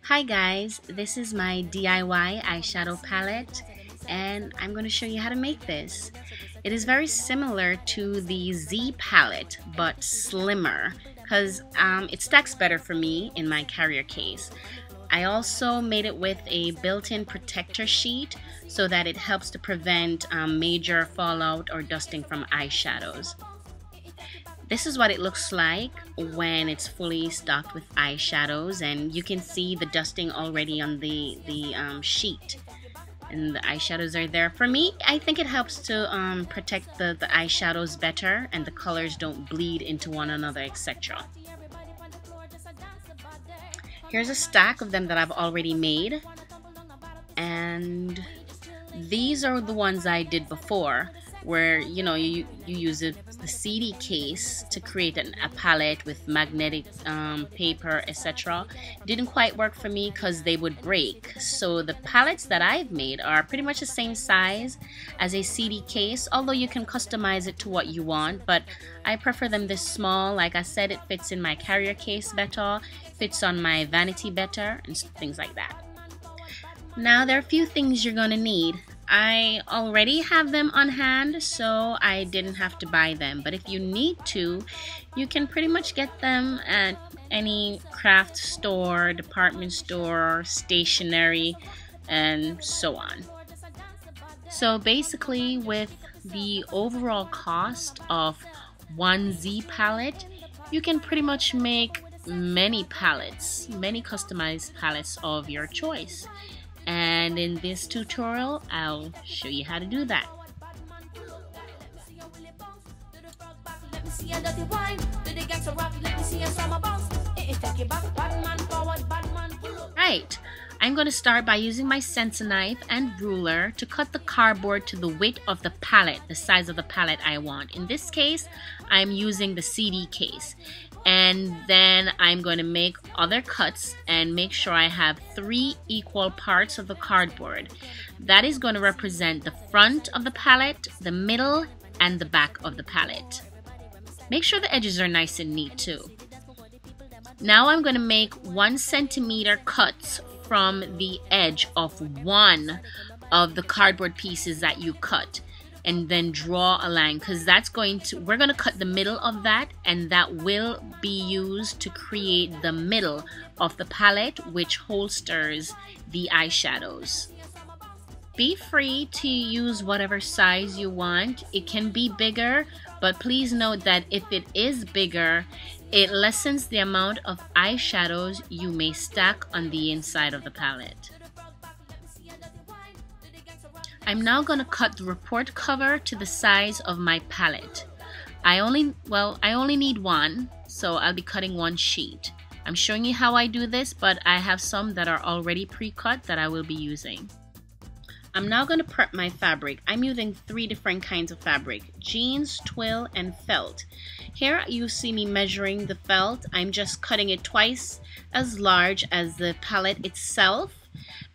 Hi guys, this is my DIY eyeshadow palette and I'm going to show you how to make this. It is very similar to the Z palette but slimmer because it stacks better for me in my carrier case. I also made it with a built-in protector sheet so that it helps to prevent major fallout or dusting from eyeshadows. This is what it looks like when it's fully stocked with eyeshadows, and you can see the dusting already on the sheet. And the eyeshadows are there. For me, I think it helps to protect the eyeshadows better and the colors don't bleed into one another, etc. Here's a stack of them that I've already made. And these are the ones I did before, where you use the CD case to create a palette with magnetic paper, etc. Didn't quite work for me because they would break. So the palettes that I've made are pretty much the same size as a CD case, although you can customize it to what you want, but I prefer them this small. Like I said, it fits in my carrier case better, fits on my vanity better, and things like that. Now there are a few things you're gonna need. I already have them on hand, so I didn't have to buy them. But if you need to, you can pretty much get them at any craft store, department store, stationery, and so on. So basically, with the overall cost of one Z palette, you can pretty much make many palettes, many customized palettes of your choice. And in this tutorial, I'll show you how to do that. Right, I'm going to start by using my stencil knife and ruler to cut the cardboard to the width of the palette, the size of the palette I want. In this case, I'm using the CD case. And then I'm going to make other cuts and make sure I have 3 equal parts of the cardboard. That is going to represent the front of the palette, the middle, and the back of the palette. Make sure the edges are nice and neat too. Now I'm going to make 1 centimeter cuts from the edge of one of the cardboard pieces that you cut. And then draw a line, because we're going to cut the middle of that, and that will be used to create the middle of the palette, which holsters the eyeshadows. Be free to use whatever size you want. It can be bigger, but please note that if it is bigger, it lessens the amount of eyeshadows you may stack on the inside of the palette. I'm now going to cut the Repot cover to the size of my palette. I only need one, so I'll be cutting 1 sheet. I'm showing you how I do this, but I have some that are already pre-cut that I will be using. I'm now going to prep my fabric. I'm using 3 different kinds of fabric: jeans, twill, and felt. Here you see me measuring the felt. I'm just cutting it twice as large as the palette itself,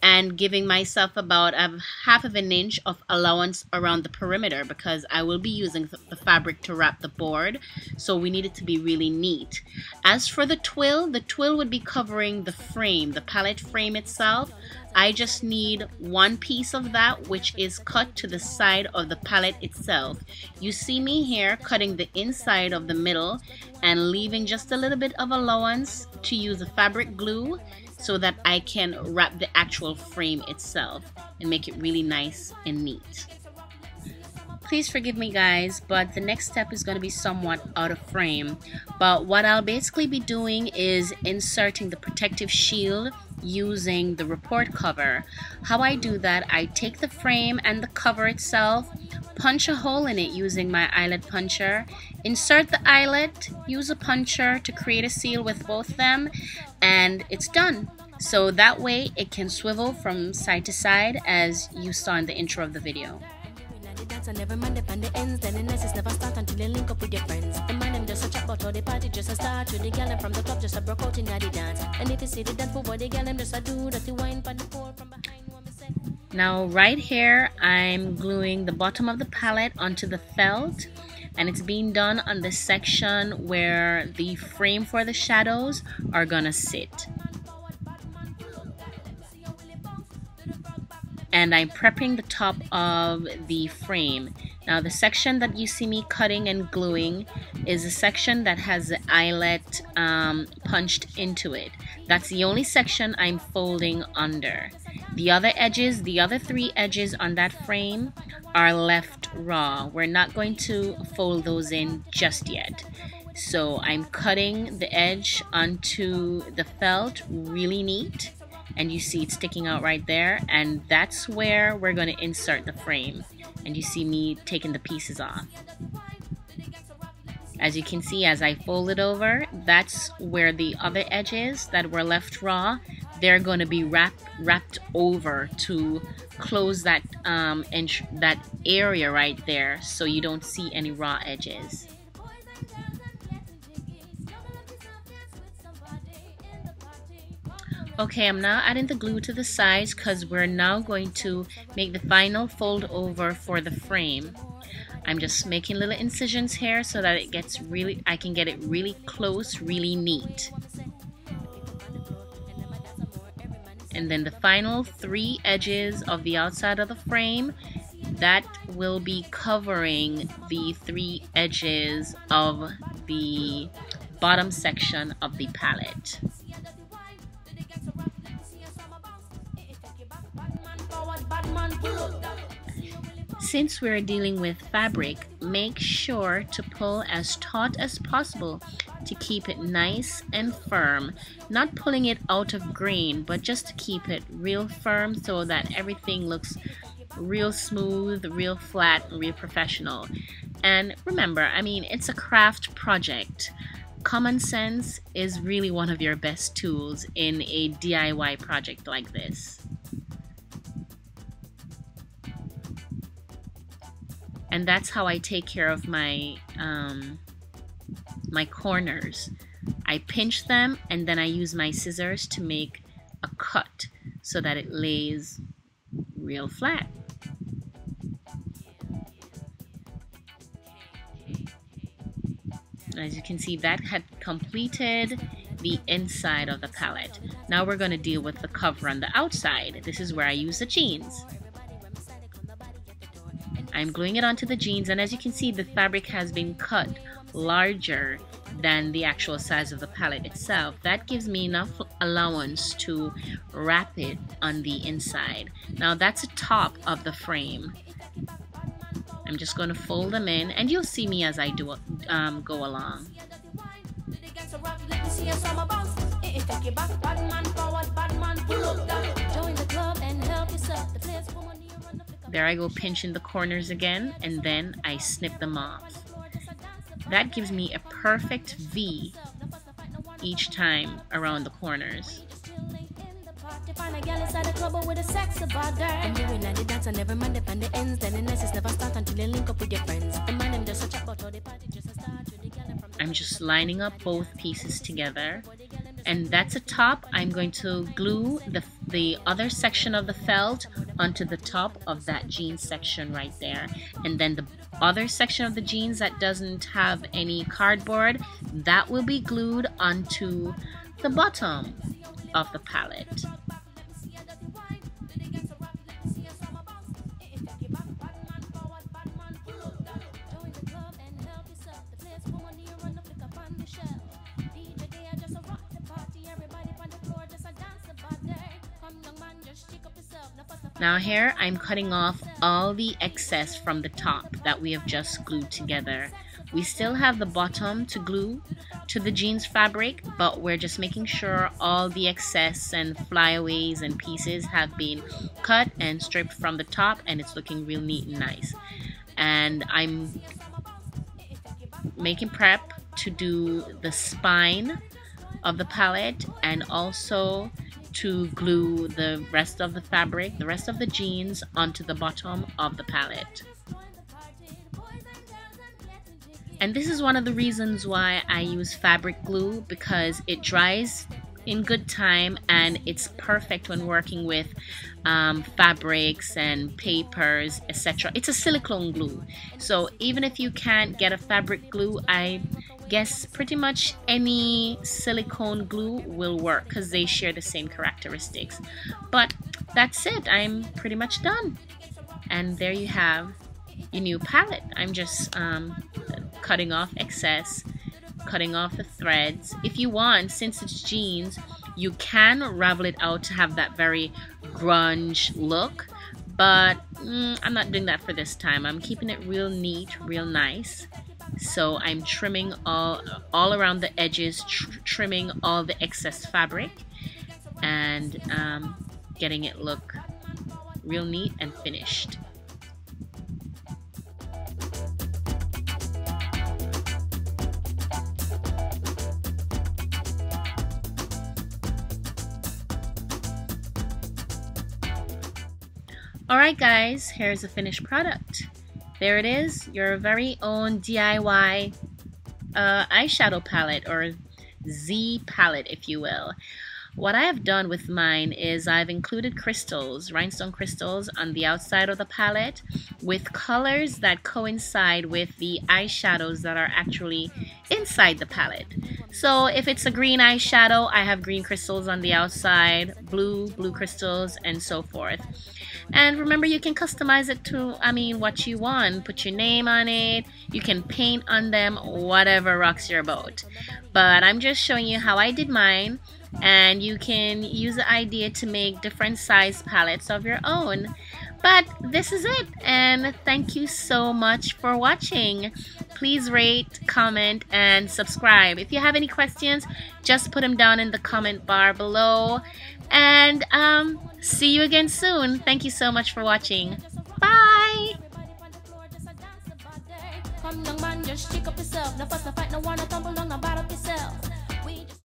and giving myself about ½ of an inch of allowance around the perimeter because I will be using the fabric to wrap the board, so we need it to be really neat. As for the twill would be covering the frame, the palette frame itself. I just need 1 piece of that, which is cut to the side of the palette itself. You see me here cutting the inside of the middle and leaving just a little bit of allowance to use the fabric glue so that I can wrap the actual frame itself and make it really nice and neat. Please forgive me guys, but the next step is going to be somewhat out of frame. But what I'll basically be doing is inserting the protective shield using the Repot cover. How I do that, I take the frame and the cover itself, punch a hole in it using my Eyelet Puncher, insert the eyelet, use a puncher to create a seal with both them, and it's done. So that way it can swivel from side to side as you saw in the intro of the video. Now right here I'm gluing the bottom of the palette onto the felt, and it's being done on the section where the frame for the shadows are gonna sit. and I'm prepping the top of the frame. Now the section that you see me cutting and gluing is a section that has the eyelet punched into it. That's the only section I'm folding under. The other edges, the other 3 edges on that frame are left raw. We're not going to fold those in just yet. So I'm cutting the edge onto the felt really neat, and you see it sticking out right there, and that's where we're going to insert the frame. And you see me taking the pieces off. As you can see, as I fold it over, that's where the other edges that were left raw, they're going to be wrapped over to close that that area right there, so you don't see any raw edges. Okay, I'm now adding the glue to the sides because we're now going to make the final fold over for the frame. I'm just making little incisions here so that it gets I can get it really close, really neat. And then the final 3 edges of the outside of the frame, that will be covering the 3 edges of the bottom section of the palette. Since we're dealing with fabric, make sure to pull as taut as possible to keep it nice and firm. Not pulling it out of grain, but just to keep it real firm so that everything looks real smooth, real flat, real professional. And remember, I mean, it's a craft project. Common sense is really one of your best tools in a DIY project like this. And that's how I take care of my my corners. I pinch them and then I use my scissors to make a cut so that it lays real flat. As you can see, that had completed the inside of the palette. Now we're going to deal with the cover on the outside. This is where I use the jeans. I'm gluing it onto the jeans, and as you can see, the fabric has been cut larger than the actual size of the palette itself. That gives me enough allowance to wrap it on the inside. Now that's the top of the frame. I'm just going to fold them in, and you'll see me as I do go along. There I go, pinching the corners again, and then I snip them off. That gives me a perfect V each time around the corners. I'm just lining up both pieces together, and that's a top. I'm going to glue the other section of the felt onto the top of that jeans section right there, and then the other section of the jeans that doesn't have any cardboard, that will be glued onto the bottom of the palette. Now here I'm cutting off all the excess from the top that we have just glued together. We still have the bottom to glue to the jeans fabric, but we're just making sure all the excess and flyaways and pieces have been cut and stripped from the top, and it's looking real neat and nice. And I'm making prep to do the spine of the palette and also to glue the rest of the fabric, the rest of the jeans, onto the bottom of the palette. And this is one of the reasons why I use fabric glue, because it dries in good time and it's perfect when working with fabrics and papers, etc. It's a silicone glue, so even if you can't get a fabric glue, I guess pretty much any silicone glue will work because they share the same characteristics. But that's it. I'm pretty much done. And there you have your new palette. I'm just cutting off excess, cutting off the threads. If you want, since it's jeans, you can ravel it out to have that very grunge look, but I'm not doing that for this time. I'm keeping it real neat, real nice. So I'm trimming all around the edges, trimming all the excess fabric, and getting it look real neat and finished. Alright guys, here's the finished product. There it is, your very own DIY eyeshadow palette, or Z palette if you will. What I have done with mine is I've included crystals, rhinestone crystals, on the outside of the palette with colors that coincide with the eyeshadows that are actually inside the palette. So if it's a green eyeshadow, I have green crystals on the outside, blue crystals, and so forth. And remember, you can customize it to, what you want. Put your name on it. You can paint on them, whatever rocks your boat. But I'm just showing you how I did mine. And you can use the idea to make different size palettes of your own. But this is it. And thank you so much for watching. Please rate, comment, and subscribe. If you have any questions, just put them down in the comment bar below. And see you again soon. Thank you so much for watching. Bye! Come young man, just shake up yourself. No fuss, no fight, no wanna tumble on the